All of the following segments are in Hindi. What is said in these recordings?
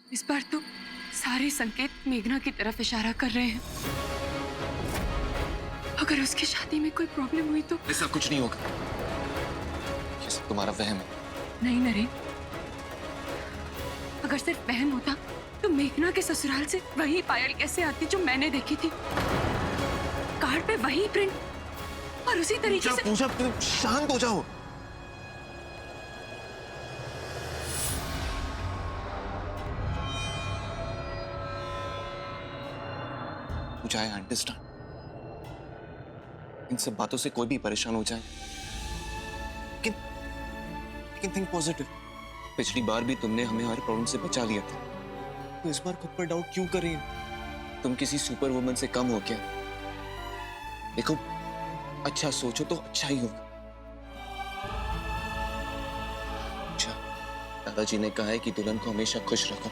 इस बार तो सारे संकेत मेघना की तरफ इशारा कर रहे हैं। अगर उसकी शादी में कोई प्रॉब्लम हुई तो? ऐसा कुछ नहीं होगा, ये सब तुम्हारा वहम है। नहीं नरेन, अगर सिर्फ वहम होता तो मेघना के ससुराल से वही पायल कैसे आती जो मैंने देखी थी? कार्ड पे वही प्रिंट और उसी तरीके से। पूजा, शांत हो जाओ। पूजा, आई अंडरस्टैंड, इन सब बातों से कोई भी परेशान हो जाए, लेकिन थिंक पॉजिटिव। पिछली बार भी तुमने हमें हर प्रॉब्लम से बचा लिया था, तो इस बार खुद पर डाउट क्यों कर रही हो? तुम किसी सुपर वुमन से कम हो क्या? देखो, अच्छा सोचो तो अच्छा ही होगा। अच्छा, दादाजी ने कहा है कि दुल्हन को हमेशा खुश रखो,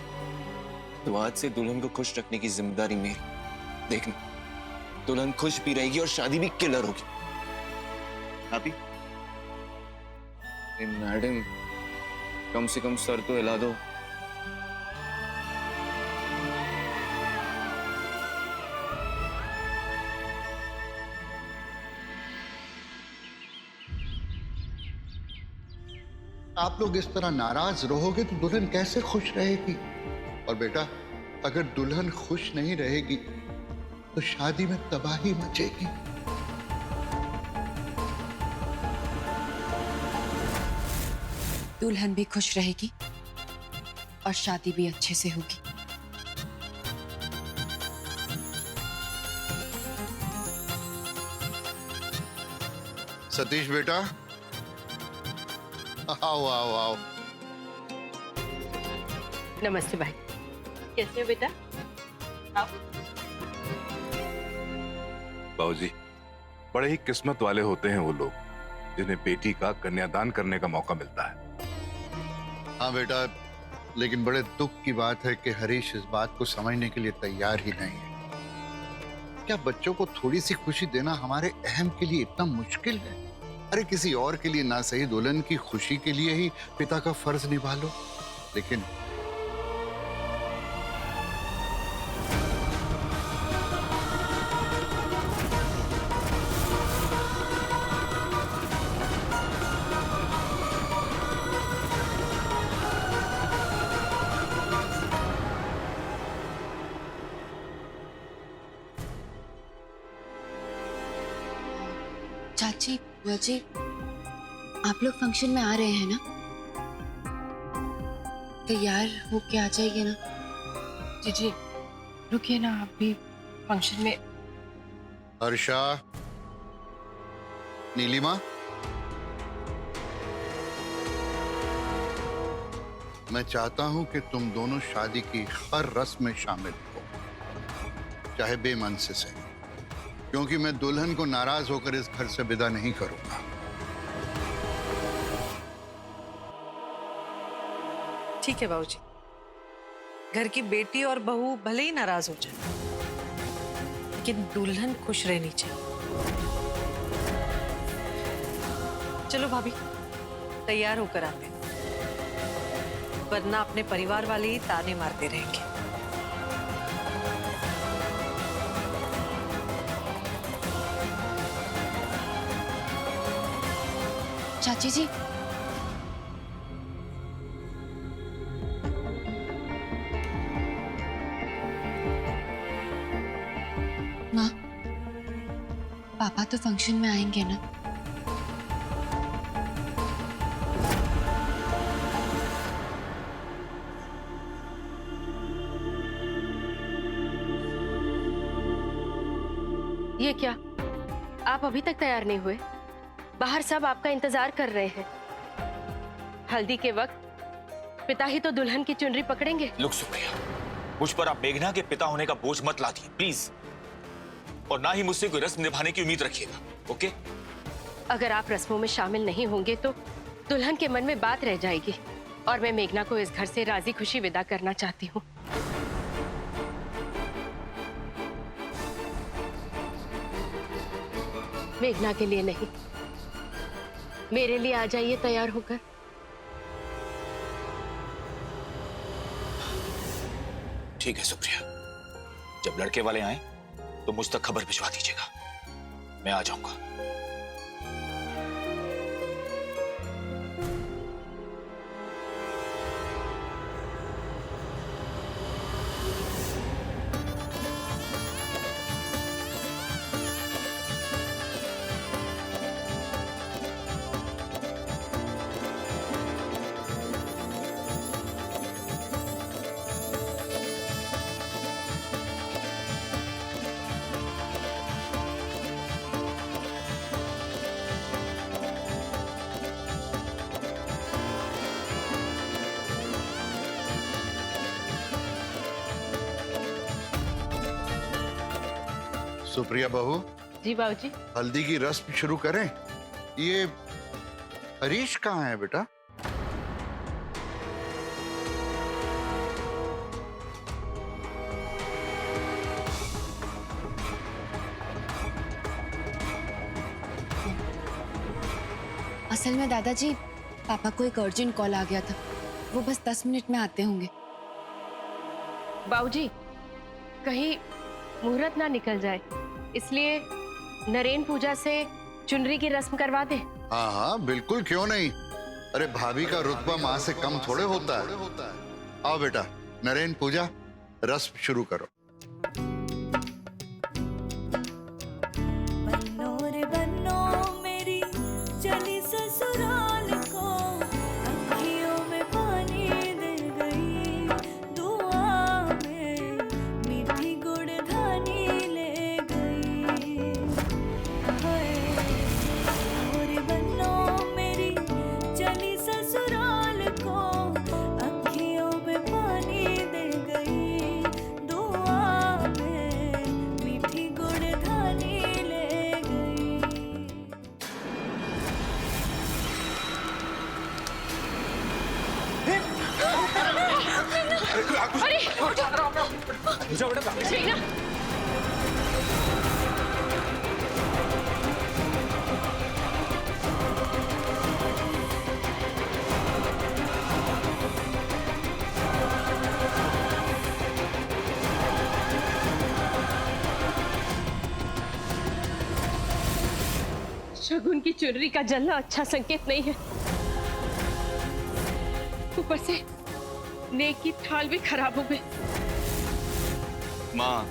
तो आज से दुल्हन को खुश रखने की जिम्मेदारी मेरी। देखना, दुल्हन खुश भी रहेगी और शादी भी किलर होगी। अभी मैडम, कम से कम सर तो हिला दो। आप लोग इस तरह नाराज रहोगे तो दुल्हन कैसे खुश रहेगी? और बेटा, अगर दुल्हन खुश नहीं रहेगी तो शादी में तबाही मचेगी। दुल्हन भी खुश रहेगी और शादी भी अच्छे से होगी। सतीश बेटा, आओ आओ आओ। नमस्ते भाई, कैसे हो बेटा? आओ। बाबूजी, बड़े ही किस्मत वाले होते हैं वो लोग जिन्हें बेटी का कन्यादान करने का मौका मिलता है। हाँ बेटा, लेकिन बड़े दुख की बात है कि हरीश इस बात को समझने के लिए तैयार ही नहीं है। क्या बच्चों को थोड़ी सी खुशी देना हमारे अहम के लिए इतना मुश्किल है? अरे किसी और के लिए ना सही, दुल्हन की खुशी के लिए ही पिता का फर्ज निभा लो। लेकिन चाची, बुआ जी, आप लोग फंक्शन में आ रहे हैं ना? तैयार होके आ जाइए ना। जी रुकिए ना, आप भी फंक्शन में। हर्षा, नीलिमा, मैं चाहता हूं कि तुम दोनों शादी की हर रस्म में शामिल हो, चाहे बेमन से सही, क्योंकि मैं दुल्हन को नाराज होकर इस घर से विदा नहीं करूंगा। ठीक है बाबूजी, घर की बेटी और बहू भले ही नाराज हो जाए, लेकिन दुल्हन खुश रहनी चाहिए। चलो भाभी, तैयार होकर आते हैं, वरना अपने परिवार वाले ही ताने मारते रहेंगे। चाची जी, माँ, पापा तो फंक्शन में आएंगे ना? ये क्या, आप अभी तक तैयार नहीं हुए? बाहर सब आपका इंतजार कर रहे हैं। हल्दी के वक्त पिता ही तो दुल्हन की चुनरी पकड़ेंगे। लुक सुप्रिया, मुझ पर आप मेघना के पिता होने का बोझ मत लादिए प्लीज, और ना ही मुझसे कोई रस्म निभाने की उम्मीद रखिएगा, ओके? अगर आप रस्मों में शामिल नहीं होंगे तो दुल्हन के मन में बात रह जाएगी, और मैं मेघना को इस घर से राजी खुशी विदा करना चाहती हूँ। मेघना के लिए नहीं, मेरे लिए आ जाइए तैयार होकर। ठीक है सुप्रिया, जब लड़के वाले आए तो मुझ तक खबर भिजवा दीजिएगा, मैं आ जाऊंगा। सुप्रिया बहू, जी बाबूजी। हल्दी की रस्म शुरू करें। ये हरीश कहाँ है बेटा? असल में दादाजी, पापा को एक अर्जेंट कॉल आ गया था, वो बस 10 मिनट में आते होंगे। बाबूजी, कहीं मुहूर्त ना निकल जाए, इसलिए नरेन पूजा से चुनरी की रस्म करवा दे। हाँ हाँ बिल्कुल, क्यों नहीं। अरे भाभी का रुतबा माँ से कम थोड़े होता है। आओ बेटा, नरेन पूजा रस्म शुरू करो। बन्नो रे बन्नो मेरी चली ससुराल को, अखियों में पानी दे गई, दुआ में मीठी गुड़धानी ले गई। हाय रे बन्नो मेरी चली ससुराल को, अखियों में पानी दे गई, दुआ में मीठी गुड़धानी ले गई। शगुन की चुनरी का जलना अच्छा संकेत नहीं है, ऊपर से नेक की थाल भी खराब हो गई। माँ,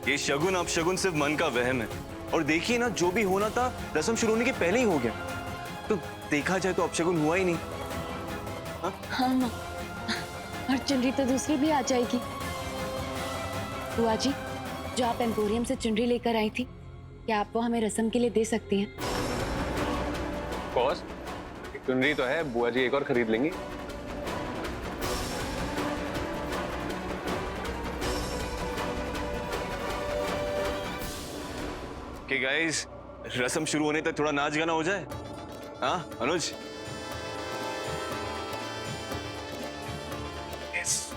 ये शगुन अपशगुन सिर्फ मन का वहम है। और देखिए ना, जो भी होना था रस्म शुरू होने के पहले ही हो गया। तो देखा जाए तो अपशगुन हुआ ही नहीं। हाँ माँ, और चुनरी तो दूसरी भी आ जाएगी। बुआ जी, जो आप एम्पोरियम से चुनरी लेकर आई थी, क्या आप वो हमें रस्म के लिए दे सकती हैं? बॉस, चुनरी तो है, बुआ जी एक और खरीद लेंगी। कि गाइस, रस्म शुरू होने तक थोड़ा नाच गाना हो जाए। हाँ अनुज? यस।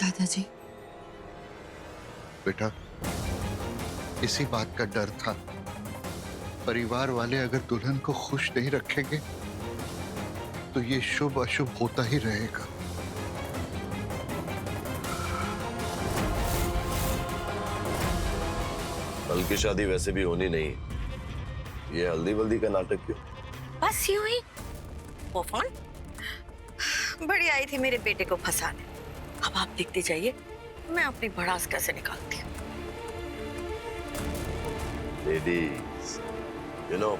दादाजी, बेटा, इसी बात का डर था। परिवार वाले अगर दुल्हन को खुश नहीं रखेंगे तो ये शुभ अशुभ होता ही रहेगा। कल की शादी वैसे भी होनी नहीं, ये हल्दी वल्दी का नाटक क्यों? बस यूं ही वो फोन बड़ी आई थी मेरे बेटे को फंसाने। अब आप देखते जाइए मैं अपनी भड़ास कैसे निकालती हूँ। लेडीज, यू नो,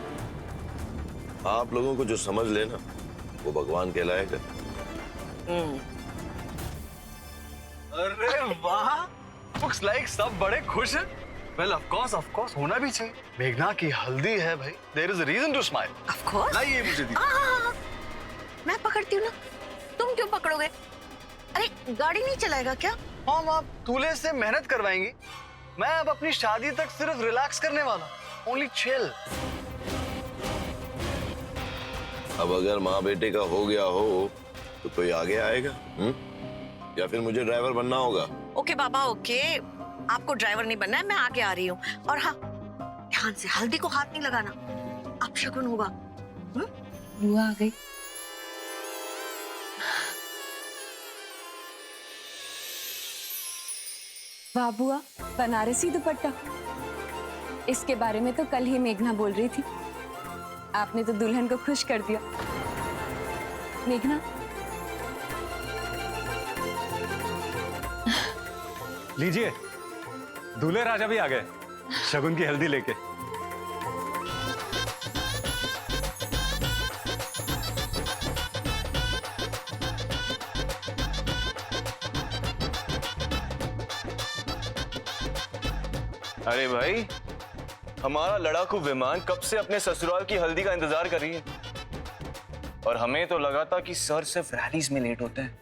आप लोगों को जो समझ लेना वो भगवान कहलाएगा। अरे वाह, लुक्स लाइक सब बड़े खुश हैं। वेल ऑफ कोर्स होना भी चाहिए। मेघना की हल्दी है भाई, there is a reason to smile. Of course. लाइए मुझे दी। मैं पकड़ती हूँ ना, तुम क्यों पकड़ोगे? अरे गाड़ी नहीं चलाएगा क्या? हम आप दूल्हे से मेहनत करवाएंगी, मैं अब अपनी शादी तक सिर्फ रिलैक्स करने वाला, ओनली चिल। अब अगर माँ बेटे का हो गया हो तो कोई आगे आएगा? या फिर मुझे ड्राइवर बनना होगा? ओके बाबा ओके, आपको ड्राइवर नहीं बनना है, मैं आगे आ रही हूँ। और हाँ, ध्यान से हल्दी को हाथ नहीं लगाना। अब शगुन होगा। बुआ आ गई। वाह बुआ, बनारसी दुपट्टा। इसके बारे में तो कल ही मेघना बोल रही थी। आपने तो दुल्हन को खुश कर दिया। मेघना, लीजिए, दूल्हे राजा भी आ गए शगुन की हल्दी लेके। अरे भाई, हमारा लड़ाकू विमान कब से अपने ससुराल की हल्दी का इंतजार कर रही है, और हमें तो लगा था कि सर सिर्फ रैलीज में लेट होते हैं।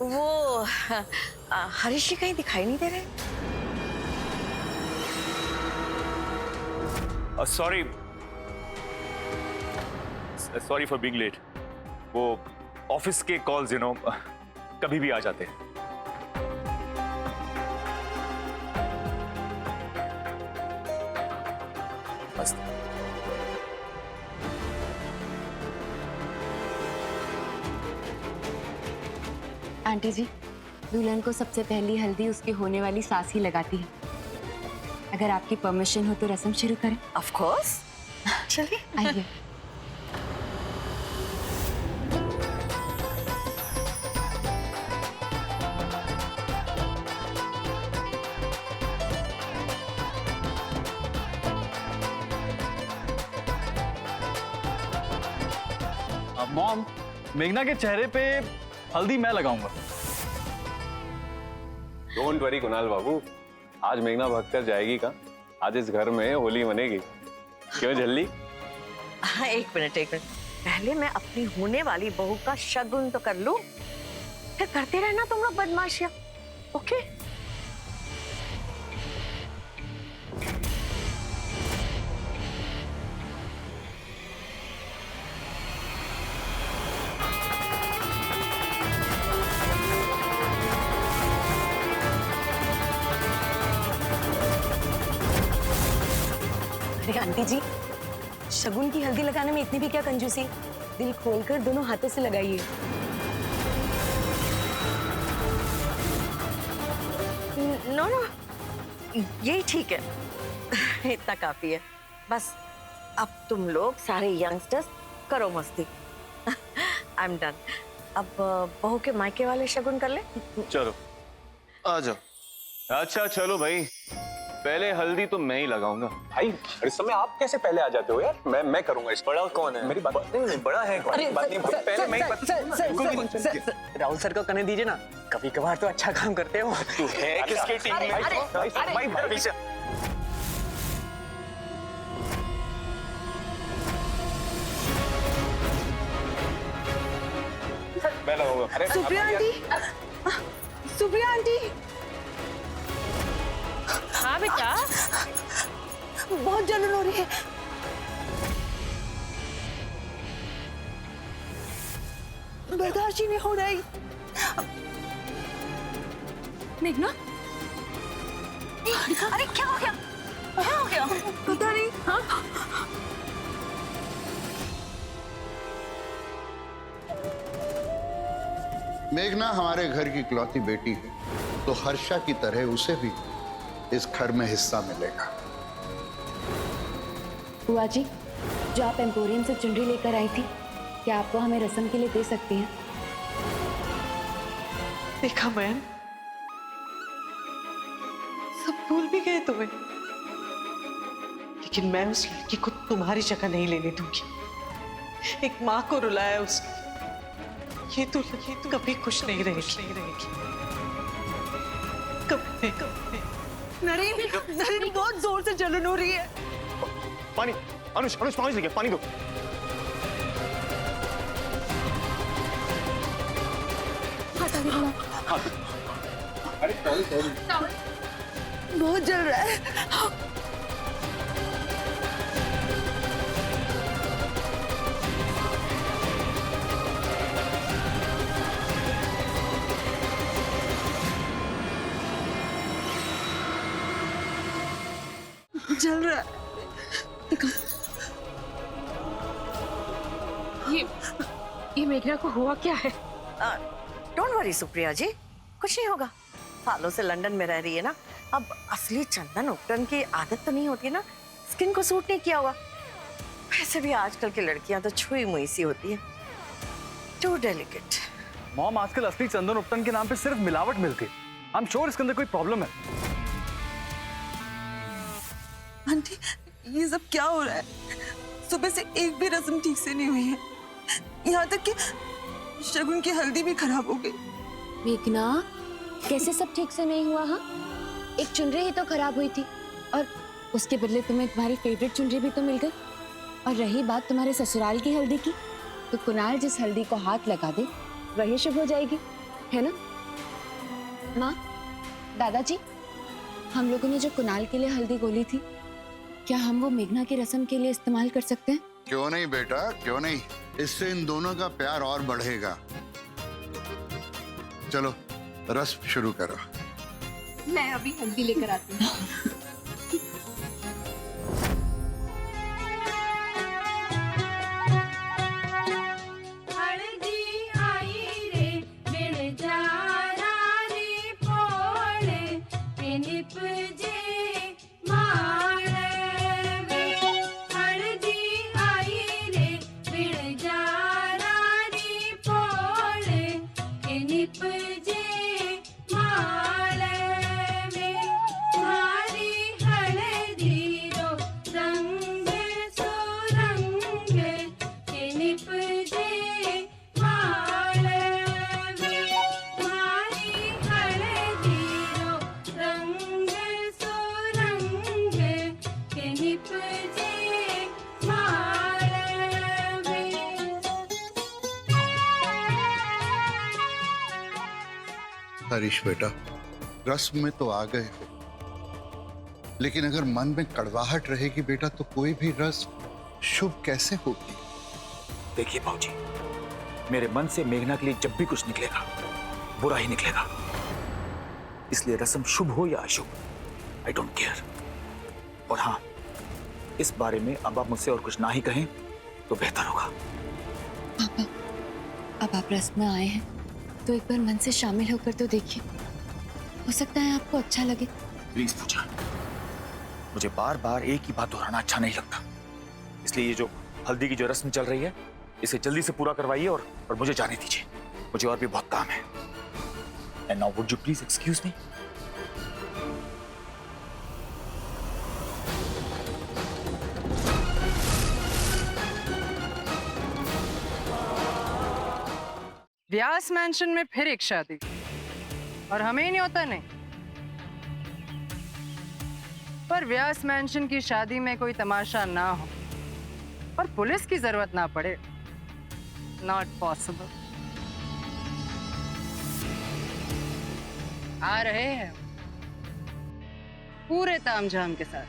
वो हरीश जी कहीं दिखाई नहीं दे रहे। Sorry for being late. वो ऑफिस के कॉल्स कभी भी आ जाते हैं। मस्त। आंटी जी, दुल्हन को सबसे पहली हल्दी उसकी होने वाली सास ही लगाती है। अगर आपकी परमिशन हो तो रस्म शुरू करें। ऑफ कोर्स, चलिए आइए। मॉम, मेघना के चेहरे पे हल्दी मैं लगाऊंगा। डोंट वरी कुणाल बाबू, आज मेघना भागकर जाएगी कहाँ? आज इस घर में होली मनेगी। क्यों झल्ली? हाँ, एक मिनट। पहले मैं अपनी होने वाली बहू का शगुन तो कर लूं, फिर करते रहना तुम लोग बदमाशियां। ओके? अरे आंटी जी, शगुन की हल्दी लगाने में इतनी भी क्या कंजूसी? दिल खोलकर दोनों हाथों से लगाइए। नो, यही ठीक है। इतना काफी है। बस अब तुम लोग सारे यंगस्टर्स करो मस्ती। I am done. अब बहू के मायके वाले शगुन कर ले। चलो आ जाओ। अच्छा चलो भाई, पहले हल्दी तो मैं ही लगाऊंगा। भाई इस समय आप कैसे पहले आ जाते हो यार? मैं करूंगा इस। बड़ा कौन है? मेरी बात नहीं, बड़ा है कौन? अरे बात नहीं, पहले मैं ही राहुल सर को करने दीजिए ना, कभी कभार तो अच्छा काम करते हो। तू है किसके टीम में? भाई पीछे। मैं लगाऊंगा। अरे सुप्रिया आंटी, सुप्रिया आंटी, हाँ बेटा, बहुत जलन हो रही है। बर्दाश्त ही नहीं हो रही। मेघना, अरे क्या हो गया? क्या हो गया? पता नहीं। हाँ? मेघना हमारे घर की इकलौती बेटी है, तो हर्षा की तरह उसे भी इस घर में हिस्सा मिलेगा। बुआ जी, जो आप एम्पोरियम से चुनरी लेकर आई थी, क्या आप वो हमें रस्म के लिए दे सकती हैं? देखा मैम, सब भूल भी गए तुम्हें, लेकिन मैं उस लड़की को तुम्हारी जगह नहीं लेने दूंगी। एक माँ को रुलाया उसने, ये तो कभी खुश नहीं रहेगी। कभी नरेन बहुत जोर से जलन हो रही है। पानी, अनुष पानी लेके पानी दो। अरे सॉरी बहुत जल रहा है। जल रहा है। ये मेघना को हुआ क्या है? डोंट वरी सुप्रिया जी, कुछ नहीं होगा। सालों से लंदन में रह रही है ना, अब असली चंदन उपटन की आदत तो नहीं होती ना, स्किन को सूट नहीं किया होगा। वैसे भी आजकल की लड़कियां तो छुई मुई सी होती है, टू डेलिकेट। मॉम, आजकल असली चंदन उपटन के नाम पे सिर्फ मिलावट मिलती है। आई एम श्योर इसके अंदर कोई प्रॉब्लम है। आंटी, ये सब क्या हो रहा है? सुबह से एक भी रस्म ठीक से नहीं हुई है। यहाँ तक कि शगुन की हल्दी भी खराब हो गई। मेघना, कैसे सब ठीक से नहीं हुआ? हाँ, एक चुनरी ही तो खराब हुई थी और उसके बदले तुम्हें तुम्हारी फेवरेट चुनरी भी तो मिल गई। और रही बात तुम्हारे ससुराल की हल्दी की, तो कुणाल जिस हल्दी को हाथ लगा दे वही शुभ हो जाएगी, है ना? माँ, दादाजी, हम लोगों ने जो कुणाल के लिए हल्दी गोली थी, क्या हम वो मेघना की रस्म के लिए इस्तेमाल कर सकते हैं? क्यों नहीं बेटा, क्यों नहीं। इससे इन दोनों का प्यार और बढ़ेगा। चलो रस्म शुरू करो। मैं अभी हल्दी लेकर आती हूँ। हरीश बेटा, रस्म में तो आ गए हो, लेकिन अगर मन में कड़वाहट रहेगी बेटा तो कोई भी रस्म शुभ कैसे होगी? देखिए बाबूजी, मेरे मन से मेघना के लिए जब भी कुछ निकलेगा बुरा ही निकलेगा। इसलिए रस्म शुभ हो या अशुभ, आई डोंट केयर। और हाँ, इस बारे में अब आप मुझसे और कुछ ना ही कहें तो बेहतर होगा। पापा, अब आप रस्म में आए हैं तो एक बार मन से शामिल होकर तो देखिए, हो सकता है आपको अच्छा लगे। प्लीज पूजा, मुझे बार बार एक ही बात दोहराना अच्छा नहीं लगता। इसलिए ये जो हल्दी की जो रस्म चल रही है, इसे जल्दी से पूरा करवाइए और मुझे जाने दीजिए। मुझे और भी बहुत काम है। And now would you please excuse me? Vyas mention में फिर एक शादी, और हमें ही नहीं होता नहीं। पर व्यास मैंशन की शादी में कोई तमाशा ना हो और पुलिस की जरूरत ना पड़े, नॉट पॉसिबल। आ रहे हैं पूरे तामझाम के साथ,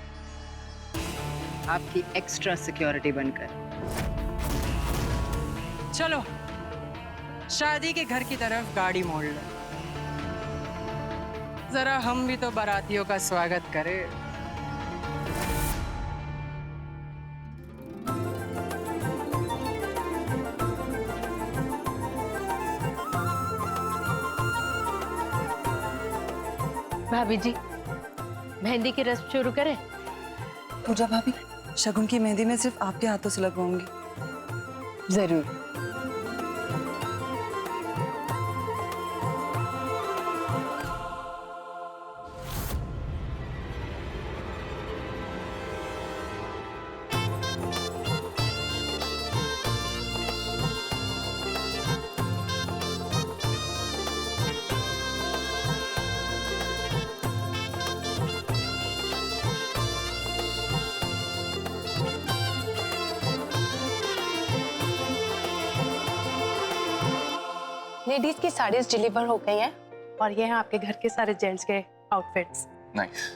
आपकी एक्स्ट्रा सिक्योरिटी बनकर। चलो शादी के घर की तरफ गाड़ी मोड़ लो, जरा हम भी तो बारातियों का स्वागत करें। भाभी जी, मेहंदी की रस्म शुरू करें? पूजा भाभी, शगुन की मेहंदी में सिर्फ आपके हाथों से लगवाऊंगी। जरूर। लेडीज की साड़ीज डिलीवर हो गई हैं और ये हैं आपके घर के सारे जेंट्स के आउटफिट्स। नाइस।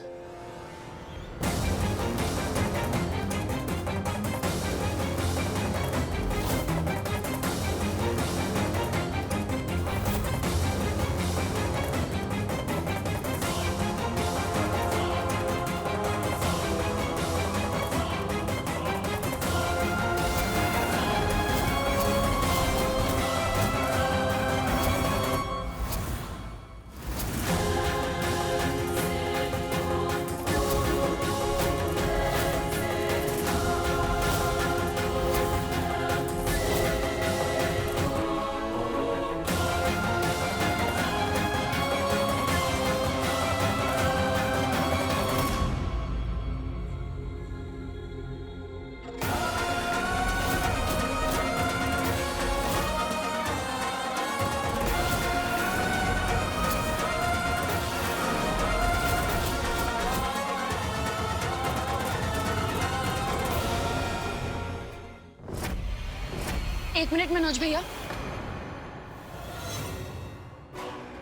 एक मिनट मनोज भैया,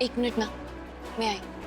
एक मिनट ना, मैं आई।